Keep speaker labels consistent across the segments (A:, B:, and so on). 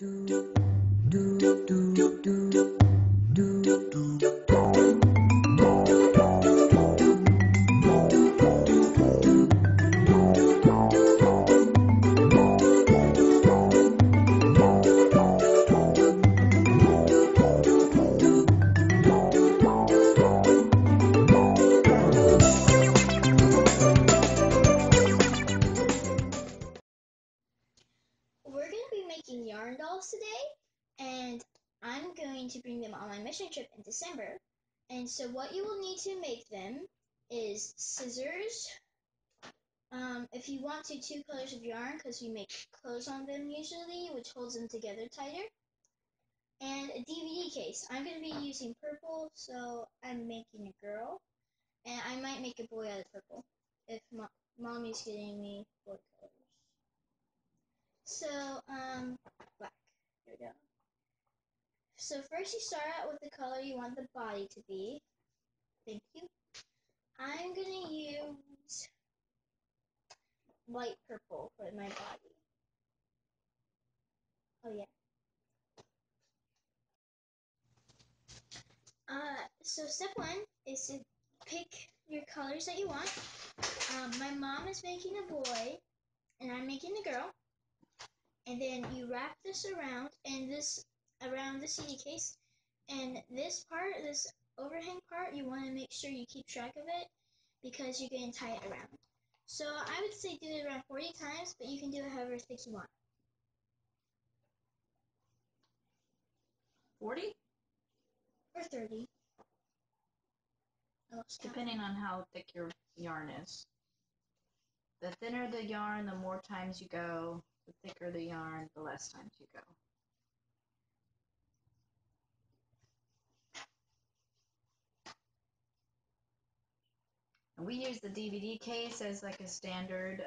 A: We're going to be making yarn dolls today, and I'm going to bring them on my mission trip in December. And so what you will need to make them is scissors. If you want to, 2 colors of yarn, because we make clothes on them usually, which holds them together tighter. And a DVD case. I'm going to be using purple, so I'm making a girl. And I might make a boy out of purple, if Mommy's getting me boy colors. So, black. Here we go. So first you start out with the color you want the body to be. Thank you. I'm going to use light purple for my body. Oh yeah. So step 1 is to pick your colors that you want. My mom is making a boy, and I'm making a girl. And then you wrap this around, and around the CD case. And this part, this overhang part, you want to make sure you keep track of it, because you're going to tie it around. So I would say do it around 40 times, but you can do it however thick you want.
B: 40?
A: Or 30.
B: Depending on how thick your yarn is. The thinner the yarn, the more times you go. The thicker the yarn, the less times you go. And we use the DVD case as like a standard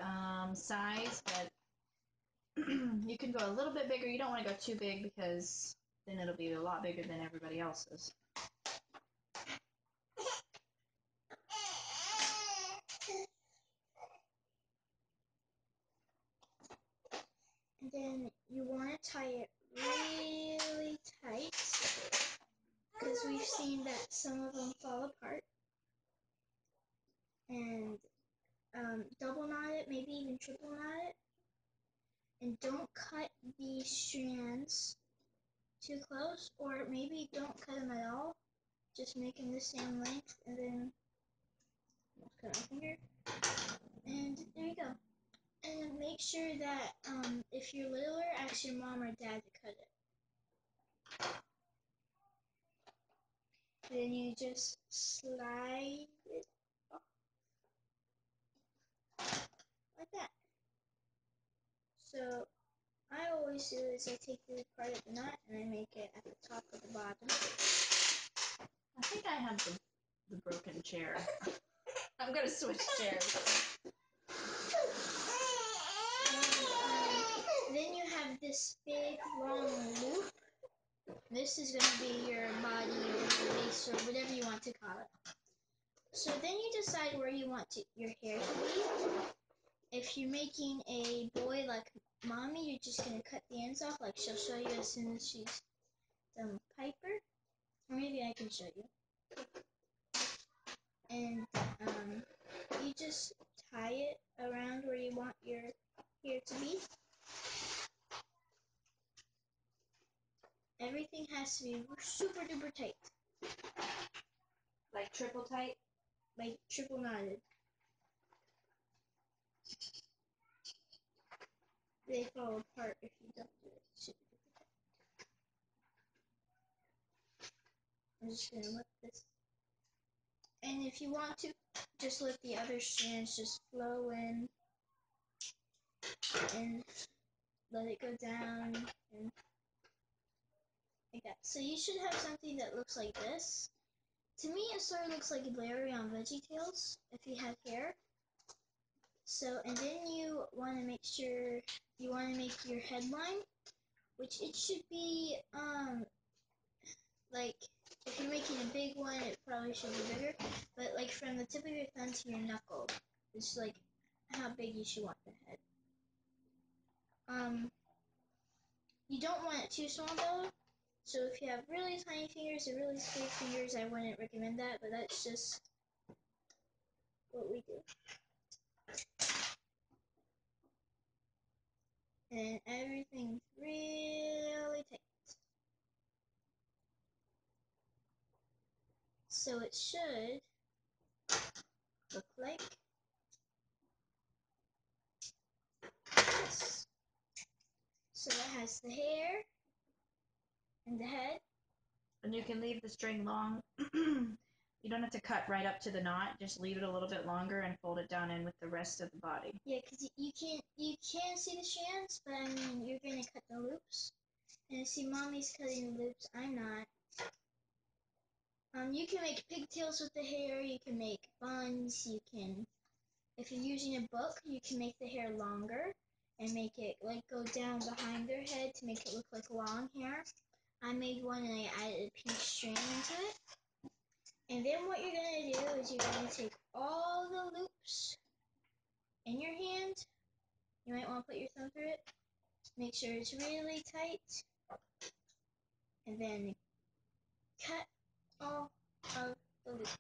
B: size, but you can go a little bit bigger. You don't want to go too big, because then it'll be a lot bigger than everybody else's.
A: And then you want to tie it really tight, because we've seen that some of them fall apart. And double knot it, maybe even triple knot it. And don't cut the strands too close, or maybe don't cut them at all. Just make them the same length, and then cut my finger. And there you go. And make sure that if you're littler, ask your mom or dad to cut it. Then you just slide it off like that. So I always do is I take the part of the knot and I make it at the top of the bottom.
B: I think I have the broken chair. I'm going to switch chairs.
A: And then you have this big long loop. This is going to be your body or your waist or whatever you want to call it. So then you decide where you want your hair to be. If you're making a boy like Mommy, you're just going to cut the ends off, like she'll show you as soon as she's done with Piper. Or maybe I can show you. And you just tie it around where you want your hair to be. Everything has to be super duper tight.
B: Like triple tight?
A: Like triple knotted. They fall apart if you don't do it super duper tight. I'm just going to lift this. And if you want to, just let the other strands just flow in. And let it go down. And like that. So you should have something that looks like this. To me, it sort of looks like Larry on VeggieTales, if you have hair. So, and then you want to make sure, you want to make your headline, which it should be, like, if you're making a big one, it probably should be bigger, but like from the tip of your thumb to your knuckle, it's like how big you should want the head. You don't want it too small though. So if you have really tiny fingers or really big fingers, I wouldn't recommend that, but that's just what we do. And everything's really tight. So it should look like this. So it has the hair and the head.
B: And you can leave the string long. You don't have to cut right up to the knot. Just leave it a little bit longer and fold it down in with the rest of the body.
A: Yeah, because you can see the strands, but I mean you're gonna cut the loops. And see, mommy's cutting the loops. I'm not. You can make pigtails with the hair. You can make buns. You can, if you're using a book, you can make the hair longer and make it like go down behind their head to make it look like long hair. I made one and I added a pink strand into it. And then what you're gonna do is you're gonna take all the loops in your hand. You might want to put your thumb through it. Make sure it's really tight. And then cut all of the loops.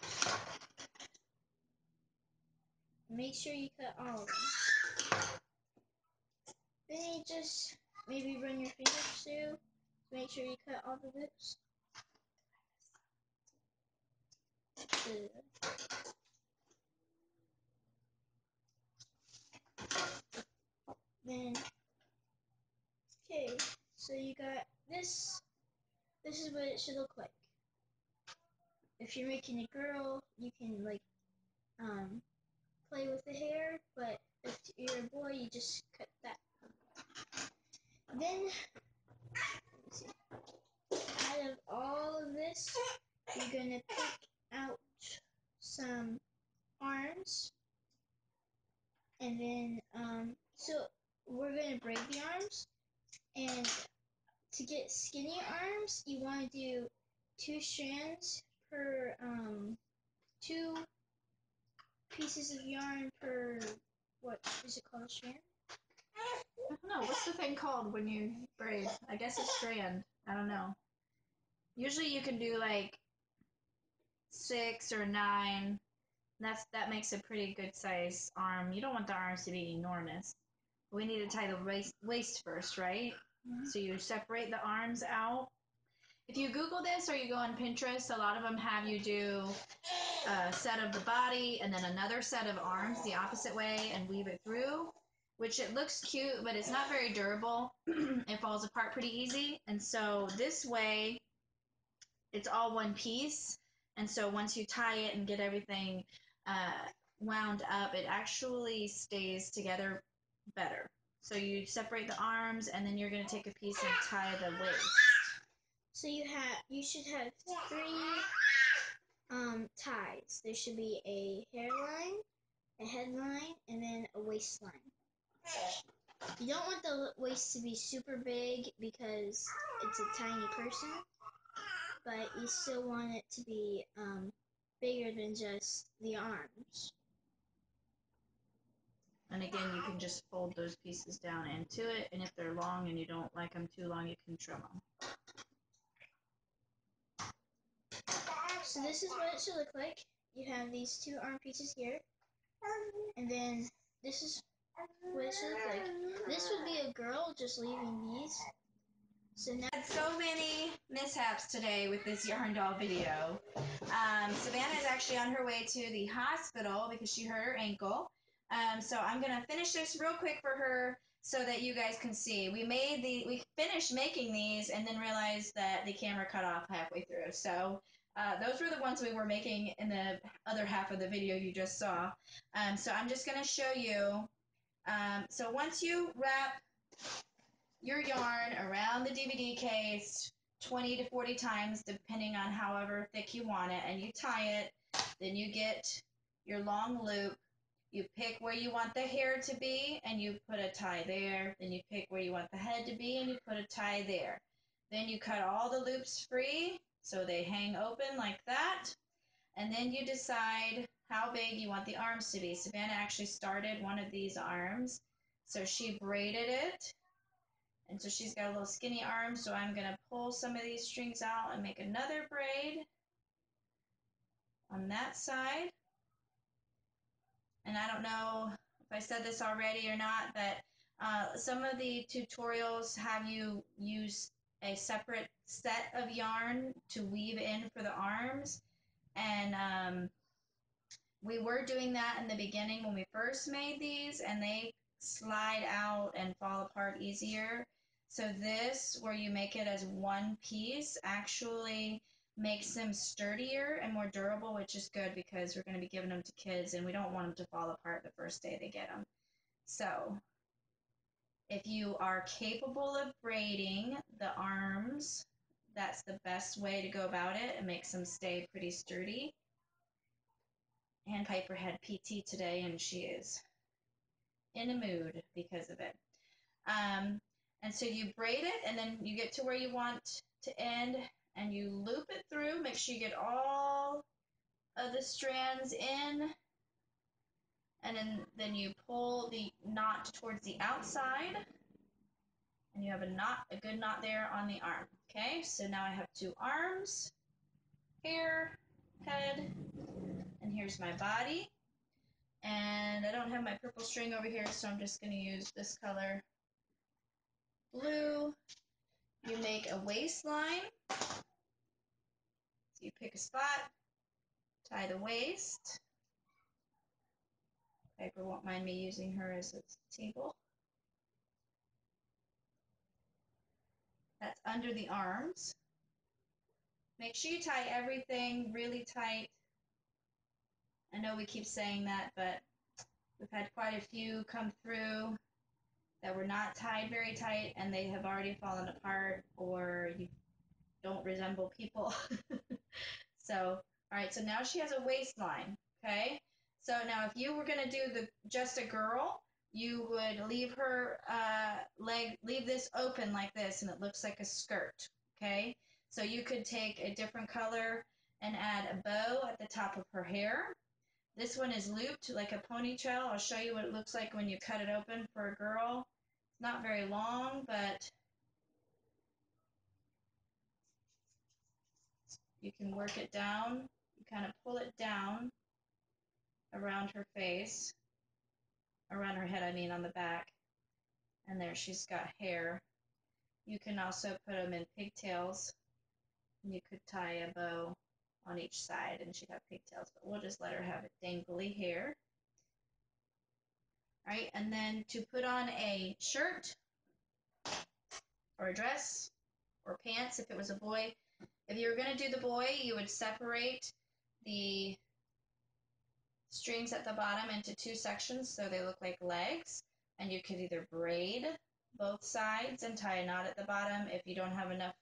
A: Make sure you cut all of them. Then you just maybe run your fingers through. Make sure you cut all the loops. Then, okay, so you got this. This is what it should look like. If you're making a girl, you can like play with the hair, but if you're a boy, you just cut that. Then, let me see. Out of all of this, you're gonna pick out some arms, and then so we're gonna braid the arms, and to get skinny arms, you want to do 2 strands per 2 pieces of yarn per, what is it called, strand?
B: I don't know. What's the thing called when you braid? I guess a strand. I don't know. Usually you can do like 6 or 9. That makes a pretty good size arm. You don't want the arms to be enormous. We need to tie the waist first, right?
A: Mm-hmm.
B: So you separate the arms out. If you Google this or you go on Pinterest, a lot of them have you do a set of the body and then another set of arms the opposite way and weave it through, which it looks cute, but it's not very durable. It falls apart pretty easy. And so this way, it's all one piece. And so once you tie it and get everything wound up, it actually stays together better. So you separate the arms and then you're going to take a piece and tie the waist.
A: So you should have 3 ties. There should be a hairline, a headline, and then a waistline. You don't want the waist to be super big because it's a tiny person, but you still want it to be bigger than just the arms.
B: And again, you can just fold those pieces down into it, and if they're long and you don't like them too long, you can trim them.
A: So this is what it should look like. You have these 2 arm pieces here, and then this is what it should look like. This would be a girl just leaving these. So now
B: I had so many mishaps today with this yarn doll video. Savannah is actually on her way to the hospital because she hurt her ankle. So I'm gonna finish this real quick for her so that you guys can see. We finished making these and then realized that the camera cut off halfway through. So those were the ones we were making in the other half of the video you just saw. So I'm just gonna show you. So once you wrap your yarn around the DVD case 20 to 40 times, depending on however thick you want it, and you tie it, then you get your long loop. You pick where you want the hair to be, and you put a tie there. Then you pick where you want the head to be, and you put a tie there. Then you cut all the loops free, so they hang open like that. And then you decide how big you want the arms to be. Savannah actually started one of these arms, so she braided it. And so she's got a little skinny arm, so I'm going to pull some of these strings out and make another braid on that side. And I don't know if I said this already or not, but some of the tutorials have you use a separate set of yarn to weave in for the arms. And we were doing that in the beginning when we first made these, and they slide out and fall apart easier. So this, where you make it as one piece, actually makes them sturdier and more durable, which is good because we're going to be giving them to kids and we don't want them to fall apart the first day they get them. So if you are capable of braiding the arms, that's the best way to go about it. It makes them stay pretty sturdy. And Piper had PT today, and she is in a mood because of it. And so you braid it, and then you get to where you want to end, and you loop it through. Make sure you get all of the strands in, and then you pull the knot towards the outside, and you have a good knot there on the arm. Okay, so now I have two arms, hair, head, and here's my body. And I don't have my purple string over here, so I'm just going to use this color, blue. You make a waistline. So you pick a spot, tie the waist. Piper won't mind me using her as a table. That's under the arms. Make sure you tie everything really tight. I know we keep saying that, but we've had quite a few come through that were not tied very tight, and they have already fallen apart, or you don't resemble people. So, all right, so now she has a waistline, okay? So now if you were gonna do just a girl, you would leave her leave this open like this, and it looks like a skirt, okay? So you could take a different color and add a bow at the top of her hair. This one is looped like a ponytail. I'll show you what it looks like when you cut it open for a girl. It's not very long, but you can work it down. You kind of pull it down around her face, around her head, I mean, on the back. And there, she's got hair. You can also put them in pigtails, and you could tie a bow on each side, and she'd have pigtails, but we'll just let her have it dangly hair. All right, and then to put on a shirt or a dress or pants, if it was a boy, if you were going to do the boy, you would separate the strings at the bottom into two sections so they look like legs, and you could either braid both sides and tie a knot at the bottom. If you don't have enough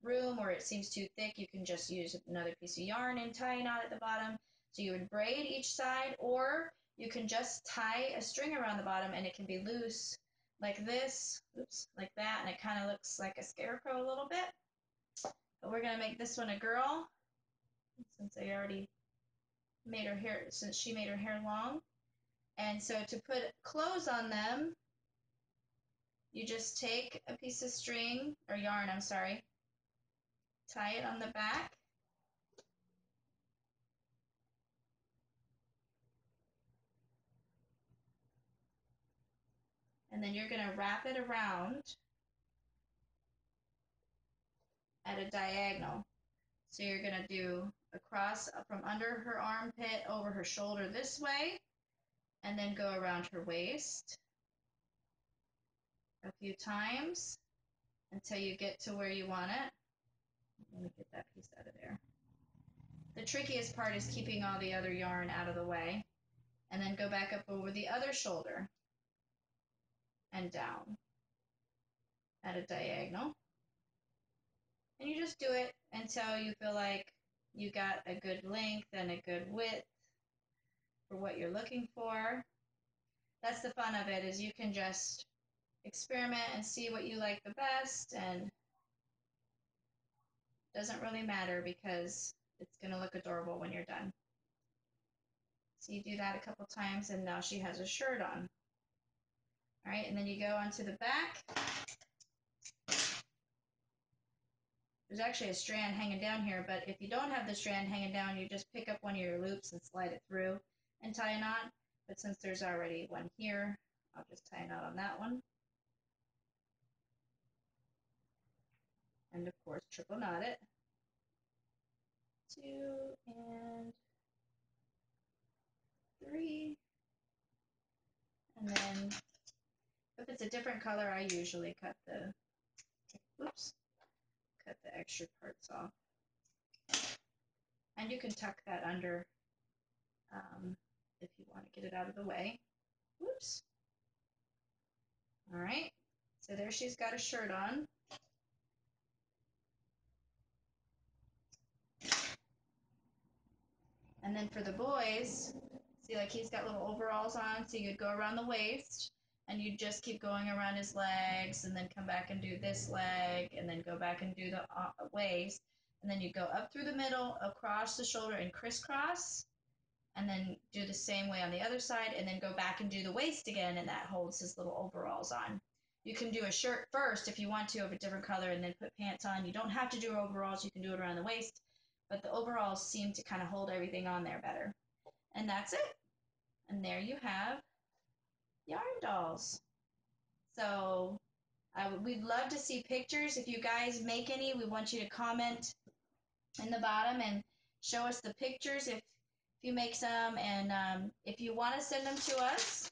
B: room or it seems too thick, you can just use another piece of yarn and tie a knot at the bottom. So you would braid each side, or you can just tie a string around the bottom and it can be loose like this, oops, like that, and it kind of looks like a scarecrow a little bit. But we're going to make this one a girl, since I already made her hair, since she made her hair long. And so to put clothes on them, you just take a piece of string, or yarn, I'm sorry, tie it on the back, and then you're going to wrap it around at a diagonal. So you're going to do a cross from under her armpit over her shoulder this way, and then go around her waist a few times until you get to where you want it. Let me get that piece out of there. The trickiest part is keeping all the other yarn out of the way, and then go back up over the other shoulder and down at a diagonal. And you just do it until you feel like you got a good length and a good width for what you're looking for. That's the fun of it, is you can just experiment and see what you like the best, and it doesn't really matter because it's going to look adorable when you're done. So you do that a couple times, and now she has a shirt on. All right, and then you go onto the back, There's actually a strand hanging down here, but if you don't have the strand hanging down, you just pick up one of your loops and slide it through and tie a knot. But since there's already one here, I'll just tie a knot on that one. And of course, triple knot it. 2 and 3. And then if it's a different color, I usually cut the extra parts off. And you can tuck that under if you want to get it out of the way. Whoops. All right. So there she's got a shirt on. And then for the boys, see, like he's got little overalls on, so you'd go around the waist and you'd just keep going around his legs and then come back and do this leg and then go back and do the waist. And then you go up through the middle, across the shoulder and crisscross, and then do the same way on the other side and then go back and do the waist again, and that holds his little overalls on. You can do a shirt first if you want to of a different color and then put pants on. You don't have to do overalls. You can do it around the waist, but the overalls seem to kind of hold everything on there better. And that's it. And there you have yarn dolls. So we'd love to see pictures. If you guys make any, we want you to comment in the bottom and show us the pictures if you make some. And if you want to send them to us,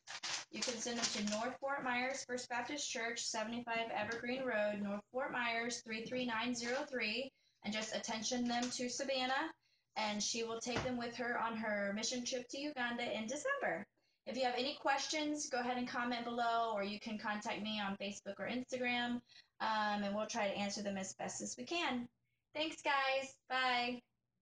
B: you can send them to North Fort Myers First Baptist Church, 75 Evergreen Road, North Fort Myers, 33903, and just attention them to Savannah, and she will take them with her on her mission trip to Uganda in December. If you have any questions, go ahead and comment below, or you can contact me on Facebook or Instagram, and we'll try to answer them as best as we can. Thanks, guys. Bye.